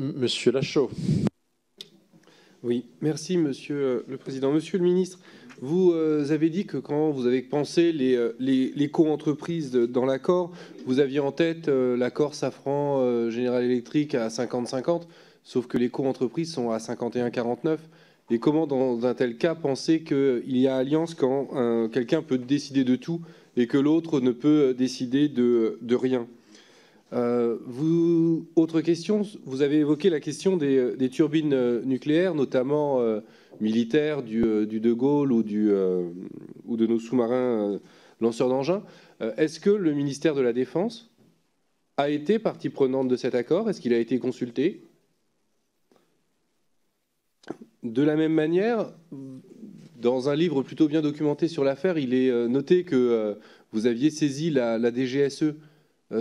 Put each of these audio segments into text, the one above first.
Monsieur Lachaud. Oui, merci Monsieur le Président. Monsieur le Ministre, vous avez dit que quand vous avez pensé les co-entreprises dans l'accord, vous aviez en tête l'accord Safran General Electric à 50-50, sauf que les co-entreprises sont à 51-49. Et comment, dans un tel cas, penser qu'il y a alliance quand quelqu'un peut décider de tout et que l'autre ne peut décider de rien? Autre question, vous avez évoqué la question des turbines nucléaires, notamment militaires du De Gaulle ou de nos sous-marins lanceurs d'engins. Est-ce que le ministère de la Défense a été partie prenante de cet accord? Est-ce qu'il a été consulté? De la même manière, dans un livre plutôt bien documenté sur l'affaire, il est noté que vous aviez saisi la DGSE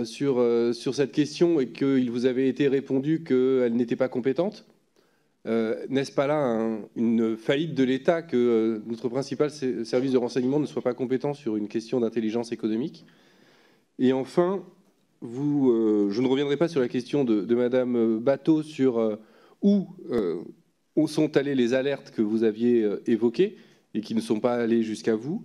sur cette question et qu'il vous avait été répondu qu'elle n'était pas compétente. N'est-ce pas là une faillite de l'État que notre principal service de renseignement ne soit pas compétent sur une question d'intelligence économique? Et enfin, je ne reviendrai pas sur la question de Madame Bateau sur où sont allées les alertes que vous aviez évoquées et qui ne sont pas allées jusqu'à vous,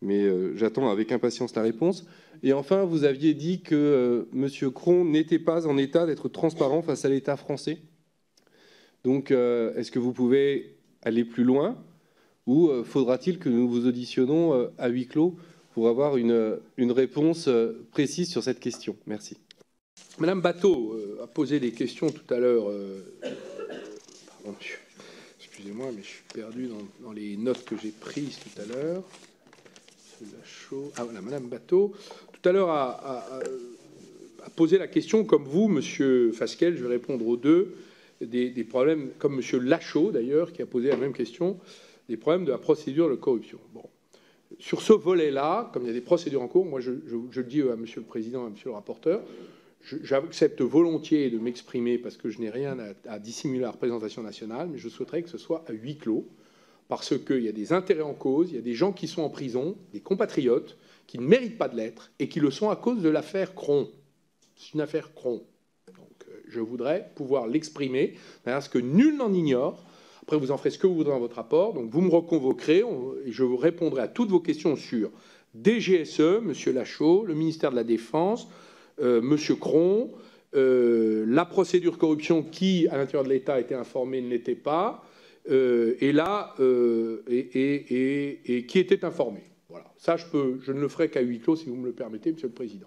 mais j'attends avec impatience la réponse. Et enfin, vous aviez dit que M. Cron n'était pas en état d'être transparent face à l'État français. Donc, est-ce que vous pouvez aller plus loin ou faudra-t-il que nous vous auditionnons à huis clos pour avoir une réponse précise sur cette question? Merci. Madame Bateau a posé des questions tout à l'heure. Pardon, excusez-moi, mais je suis perdu dans les notes que j'ai prises tout à l'heure. Ah voilà, Madame Bateau, tout à l'heure a posé la question, comme vous, Monsieur Fasquelle, je vais répondre aux deux, des problèmes, comme Monsieur Lachaud d'ailleurs, qui a posé la même question, des problèmes de la procédure de corruption. Bon. Sur ce volet-là, comme il y a des procédures en cours, moi je le dis à Monsieur le Président et à Monsieur le rapporteur, j'accepte volontiers de m'exprimer parce que je n'ai rien à dissimuler à la représentation nationale, mais je souhaiterais que ce soit à huis clos, parce qu'il y a des intérêts en cause, il y a des gens qui sont en prison, des compatriotes, qui ne méritent pas de l'être, et qui le sont à cause de l'affaire Cron. C'est une affaire Cron. Donc je voudrais pouvoir l'exprimer, parce que nul n'en ignore. Après, vous en ferez ce que vous voudrez dans votre rapport, donc vous me reconvoquerez, et je vous répondrai à toutes vos questions sur DGSE, M. Lachaud, le ministère de la Défense, M. Cron, la procédure corruption qui, à l'intérieur de l'État, a été informée, ne l'était pas, et qui était informé. Voilà. Ça, je ne le ferai qu'à huis clos, si vous me le permettez, Monsieur le Président.